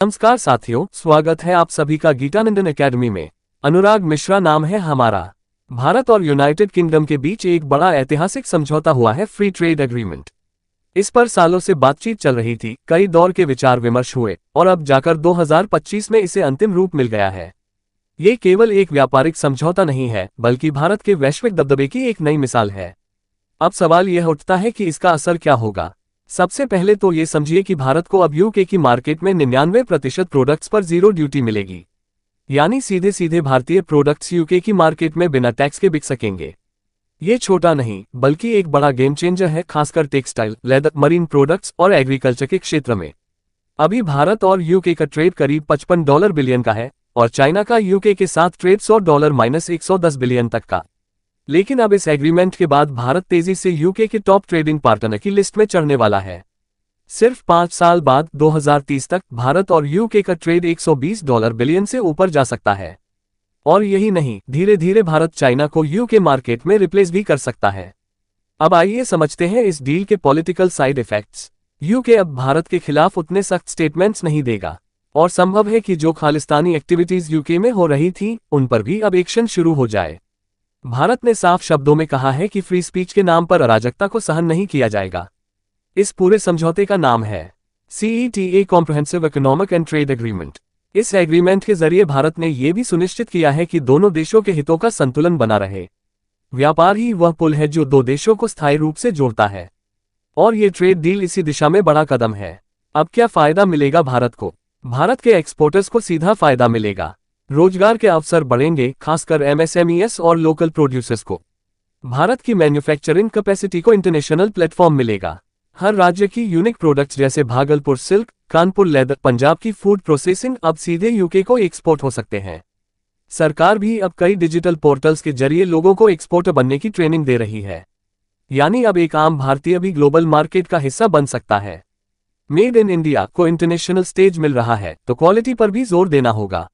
नमस्कार साथियों, स्वागत है आप सभी का गीतानंदन एकेडमी में। अनुराग मिश्रा नाम है हमारा। भारत और यूनाइटेड किंगडम के बीच एक बड़ा ऐतिहासिक समझौता हुआ है, फ्री ट्रेड एग्रीमेंट। इस पर सालों से बातचीत चल रही थी, कई दौर के विचार विमर्श हुए और अब जाकर 2025 में इसे अंतिम रूप मिल गया है। ये केवल एक व्यापारिक समझौता नहीं है, बल्कि भारत के वैश्विक दबदबे की एक नई मिसाल है। अब सवाल यह उठता है कि इसका असर क्या होगा। सबसे पहले तो ये समझिए कि भारत को अब यूके की मार्केट में 99% प्रोडक्ट्स पर जीरो ड्यूटी मिलेगी, यानी सीधे सीधे भारतीय प्रोडक्ट्स यूके की मार्केट में बिना टैक्स के बिक सकेंगे। ये छोटा नहीं बल्कि एक बड़ा गेम चेंजर है, खासकर टेक्सटाइल, लेदर, मरीन प्रोडक्ट्स और एग्रीकल्चर के क्षेत्र में। अभी भारत और यूके का ट्रेड करीब $55 बिलियन का है और चाइना का यूके के साथ ट्रेड $100 - बिलियन तक का। लेकिन अब इस एग्रीमेंट के बाद भारत तेजी से यूके के टॉप ट्रेडिंग पार्टनर की लिस्ट में चढ़ने वाला है। सिर्फ 5 साल बाद 2030 तक भारत और यूके का ट्रेड $120 बिलियन से ऊपर जा सकता है। और यही नहीं, धीरे धीरे भारत चाइना को यूके मार्केट में रिप्लेस भी कर सकता है। अब आइए समझते हैं इस डील के पॉलिटिकल साइड इफेक्ट्स। यूके अब भारत के खिलाफ उतने सख्त स्टेटमेंट्स नहीं देगा और संभव है कि जो खालिस्तानी एक्टिविटीज यूके में हो रही थी उन पर भी अब एक्शन शुरू हो जाए। भारत ने साफ शब्दों में कहा है कि फ्री स्पीच के नाम पर अराजकता को सहन नहीं किया जाएगा। इस पूरे समझौते का नाम है CETA comprehensive economic and trade agreement. इस एग्रीमेंट के जरिए भारत ने यह भी सुनिश्चित किया है कि दोनों देशों के हितों का संतुलन बना रहे। व्यापार ही वह पुल है जो दो देशों को स्थायी रूप से जोड़ता है और ये ट्रेड डील इसी दिशा में बड़ा कदम है। अब क्या फायदा मिलेगा भारत को? भारत के एक्सपोर्टर्स को सीधा फायदा मिलेगा। रोजगार के अवसर बढ़ेंगे, खासकर MSMEs और लोकल प्रोड्यूसर्स को। भारत की मैन्युफैक्चरिंग कैपेसिटी को इंटरनेशनल प्लेटफॉर्म मिलेगा। हर राज्य की यूनिक प्रोडक्ट्स जैसे भागलपुर सिल्क, कानपुर लेदर, पंजाब की फूड प्रोसेसिंग अब सीधे यूके को एक्सपोर्ट हो सकते हैं। सरकार भी अब कई डिजिटल पोर्टल्स के जरिए लोगों को एक्सपोर्टर बनने की ट्रेनिंग दे रही है, यानी अब एक आम भारतीय भी ग्लोबल मार्केट का हिस्सा बन सकता है। मेड इन इंडिया को इंटरनेशनल स्टेज मिल रहा है तो क्वालिटी पर भी जोर देना होगा।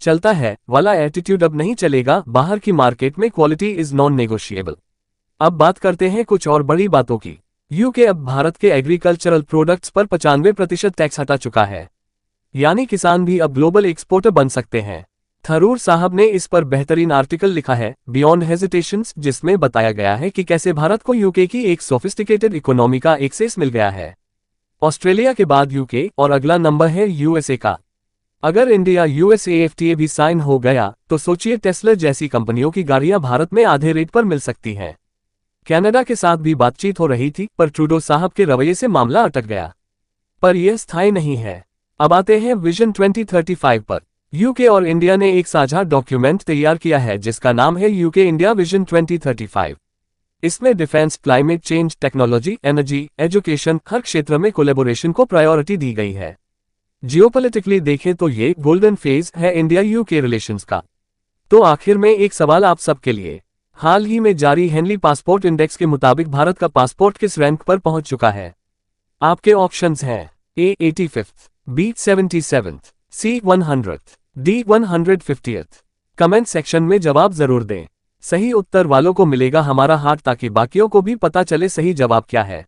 चलता है वाला एटीट्यूड अब नहीं चलेगा, बाहर की मार्केट में क्वालिटी इज नॉन नेगोशिएबल। अब बात करते हैं कुछ और बड़ी बातों की। यूके अब भारत के एग्रीकल्चरल प्रोडक्ट्स पर 95% टैक्स हटा चुका है, यानी किसान भी अब ग्लोबल एक्सपोर्टर बन सकते हैं। थरूर साहब ने इस पर बेहतरीन आर्टिकल लिखा है, बियॉन्ड हेजिटेशंस, जिसमें बताया गया है कि कैसे भारत को यूके की एक सोफिस्टिकेटेड इकोनॉमी का एक्सेस मिल गया है। ऑस्ट्रेलिया के बाद यूके और अगला नंबर है USA का। अगर इंडिया USA FTA भी साइन हो गया तो सोचिए, टेस्ला जैसी कंपनियों की गाड़ियां भारत में आधे रेट पर मिल सकती हैं। कनाडा के साथ भी बातचीत हो रही थी, पर ट्रूडो साहब के रवैये से मामला अटक गया। पर यह स्थायी नहीं है। अब आते हैं विजन 2035 पर। यूके और इंडिया ने एक साझा डॉक्यूमेंट तैयार किया है जिसका नाम है यूके इंडिया विजन 2035। इसमें defence, climate change, technology, energy, education, हर क्षेत्र में कोलैबोरेशन को प्रायोरिटी दी गई है। जियोपॉलिटिकली देखें तो ये गोल्डन फेज है इंडिया यूके रिलेशंस का। तो आखिर में एक सवाल आप सबके लिए। हाल ही में जारी हेनली पासपोर्ट इंडेक्स के मुताबिक भारत का पासपोर्ट किस रैंक पर पहुंच चुका है? आपके ऑप्शंस हैं A 85th, B 77th, C 100th, D 150th। Comment section में जवाब जरूर दें। सही उत्तर वालों को मिलेगा हमारा हार्ट, ताकि बाकियों को भी पता चले सही जवाब क्या है।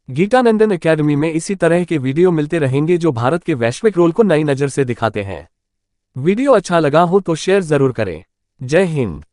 गीतानंदन एकेडमी में इसी तरह के वीडियो मिलते रहेंगे जो भारत के वैश्विक रोल को नई नज़र से दिखाते हैं। वीडियो अच्छा लगा हो तो शेयर जरूर करें। जय हिंद।